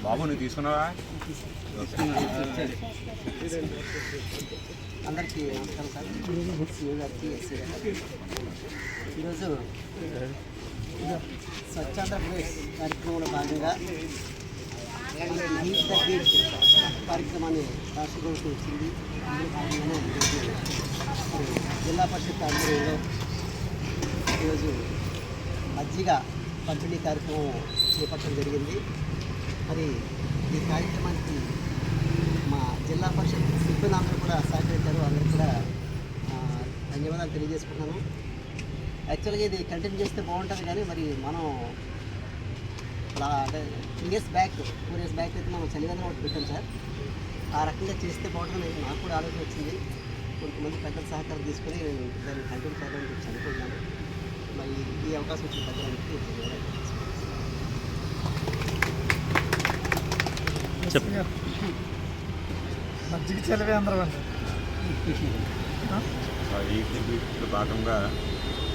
బాబు నువ్వు తీసుకున్నావా? అందరికీ నమస్కారం సార్. ఈరోజు స్వచ్ఛాంధ్రప్రదేశ్ కార్యక్రమంలో భాగంగా హీట్ ద బీట్ కార్యక్రమాన్ని రాష్ట్ర ప్రభుత్వం వచ్చింది. అందులో భాగంగానే జిల్లా పరిషత్ ఆధ్వర్యంలో ఈరోజు మజ్జిగ పంపిణీ కార్యక్రమం చేపట్టడం జరిగింది. మరి ఈ కార్యక్రమానికి మా జిల్లా పరిషత్ సిబ్బంది అందరూ కూడా సహకరించారు. అందరూ కూడా ధన్యవాదాలు తెలియజేసుకుంటున్నాను. యాక్చువల్గా ఇది కంటిన్యూ చేస్తే బాగుంటుంది, కానీ మరి మనం అంటే 4 ఇయర్స్ బ్యాక్ అయితే మనం చలివేంద్రం ఒకటి పెట్టాం సార్. ఆ రకంగా చేస్తే బాగుంటుంది నాకు కూడా ఆలోచన వచ్చింది. కొంతమంది పెద్దల సహకారం తీసుకొని దాన్ని కంటిన్యూ చేయాలని చెప్పి అనుకుంటున్నాను. మరి ఈ అవకాశం వచ్చిన పెద్దలకి మజ్జిగ చలివేంద్రం అండి. ఈ భాగంగా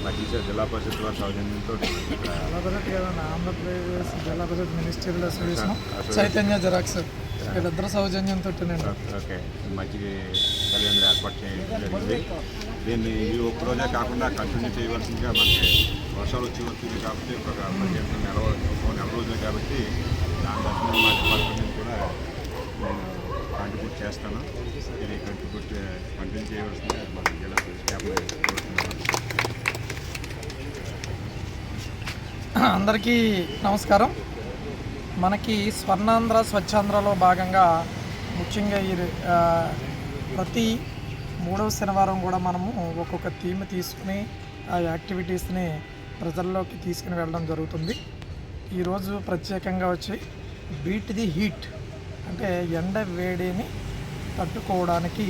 మజ్జిగ జిల్లా పరిషత్ వారి సౌజన్యంతో జిల్లా పరిషత్ కదండి, ఆంధ్రప్రదేశ్ జిల్లా పరిషత్ మినిస్ట్రియల్ అసోసియేషన్, చైతన్య జెరాక్స్ వీళ్ళిద్దరు సౌజన్యంతో ఓకే మజ్జిగ చలివేంద్రం ఏర్పాటు చేయడం జరిగింది. దీన్ని ఈ ఒక్కరోజే కాకుండా కంటిన్యూ చేయవలసిందిగా మనకి వర్షాలు వచ్చింది కాబట్టి ఒక నెల రోజులు కాబట్టి దాని దర్శనం మా డిపార్ట్మెంట్ కూడా నేను కాంట్రిబ్యూట్ చేస్తాను. ఇది కంటిన్యూ చేయవలసిందిగా మన జిల్లా స్టాఫ్ కోరుతున్నాను. అందరికీ నమస్కారం. మనకి స్వర్ణాంధ్ర స్వచ్ఛాంధ్రలో భాగంగా ముఖ్యంగా ఈ ప్రతి 3వ శనివారం కూడా మనము ఒక్కొక్క థీమ్ తీసుకుని ఆ యాక్టివిటీస్ని ప్రజల్లోకి తీసుకుని వెళ్ళడం జరుగుతుంది. ఈరోజు ప్రత్యేకంగా వచ్చి బీట్ ది హీట్ అంటే ఎండ వేడిని తట్టుకోవడానికి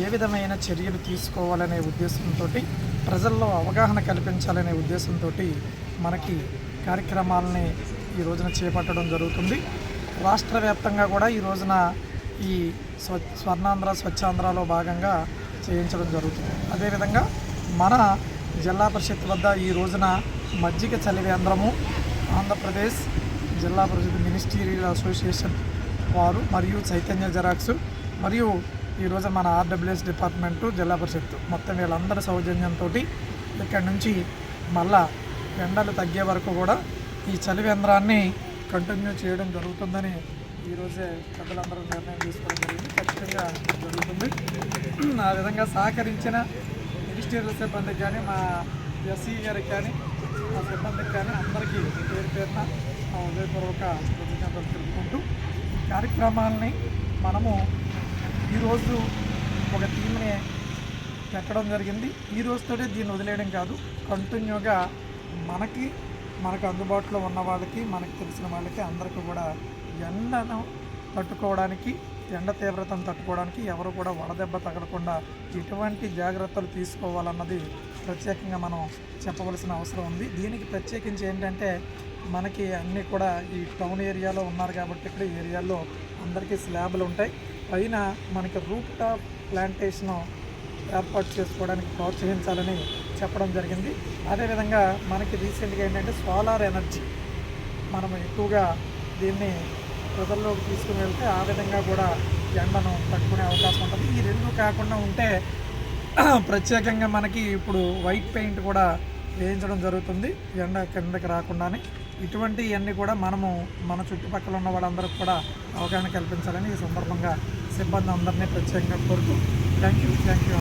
ఏ విధమైన చర్యలు తీసుకోవాలనే ఉద్దేశంతో, ప్రజల్లో అవగాహన కల్పించాలనే ఉద్దేశంతో మనకి కార్యక్రమాలని ఈ రోజున చేపట్టడం జరుగుతుంది. రాష్ట్ర వ్యాప్తంగా కూడా ఈ రోజున ఈ స్వర్ణాంధ్ర స్వచ్ఛాంధ్రలో భాగంగా చేయించడం జరుగుతుంది. అదేవిధంగా మన జిల్లా పరిషత్ వద్ద ఈ రోజున మజ్జిగ చలివేంద్రము ఆంధ్రప్రదేశ్ జిల్లా పరిషత్ మినిస్ట్రియల్ అసోసియేషన్ వారు మరియు చైతన్య జెరాక్స్ మరియు ఈరోజు మన ఆర్డబ్ల్యూఎస్ డిపార్ట్మెంటు జిల్లా పరిషత్ మొత్తం వీళ్ళందరి సౌజన్యంతో ఇక్కడి నుంచి మళ్ళా ఎండలు తగ్గే వరకు కూడా ఈ చలివేంద్రాన్ని కంటిన్యూ చేయడం జరుగుతుందని ఈరోజే పెద్దలందరూ నిర్ణయం తీసుకోవడం జరిగింది. ఖచ్చితంగా జరుగుతుంది. ఆ విధంగా సహకరించిన మినిస్ట్రియల్ సిబ్బందికి కానీ, మా ఎస్సీ గారికి కానీ, మా సిబ్బందికి కానీ అందరికీ పేరున హృదయపూర్వక కృతజ్ఞతలు తెలుపుకుంటూ ఈ కార్యక్రమాలని మనము ఈరోజు ఒక టీంని పెట్టడం జరిగింది. ఈ రోజుతోనే దీన్ని వదిలేయడం కాదు, కంటిన్యూగా మనకు అందుబాటులో ఉన్న వాళ్ళకి, మనకు తెలిసిన వాళ్ళకి అందరికీ కూడా ఎండను తట్టుకోవడానికి, ఎండ తీవ్రతను తట్టుకోవడానికి ఎవరు కూడా వడదెబ్బ తగలకుండా ఎటువంటి జాగ్రత్తలు తీసుకోవాలన్నది ప్రత్యేకంగా మనం చెప్పవలసిన అవసరం ఉంది. దీనికి ప్రత్యేకించి ఏంటంటే మనకి అన్నీ కూడా ఈ టౌన్ ఏరియాలో ఉన్నారు కాబట్టి ఇక్కడ ఏరియాల్లో అందరికీ స్లాబ్లు ఉంటాయి. పైన మనకి రూఫ్ టాప్ ప్లాంటేషను ఏర్పాటు చేసుకోవడానికి ప్రోత్సహించాలని చెప్పడం జరిగింది. అదేవిధంగా మనకి రీసెంట్గా ఏంటంటే సోలార్ ఎనర్జీ మనం ఎక్కువగా దీన్ని ప్రజల్లోకి తీసుకుని వెళ్తే ఆ విధంగా కూడా ఎండను తట్టుకునే అవకాశం ఉంటుంది. ఈ రెండు కాకుండా ఉంటే ప్రత్యేకంగా మనకి ఇప్పుడు వైట్ పెయింట్ కూడా వేయించడం జరుగుతుంది ఎండ కిందకి రాకుండానే. ఇటువంటివన్నీ కూడా మనము మన చుట్టుపక్కల ఉన్న వాళ్ళందరికీ కూడా అవగాహన కల్పించాలని ఈ సందర్భంగా సిబ్బంది అందరినీ ప్రత్యేకంగా కోరుతూ థ్యాంక్ యూ.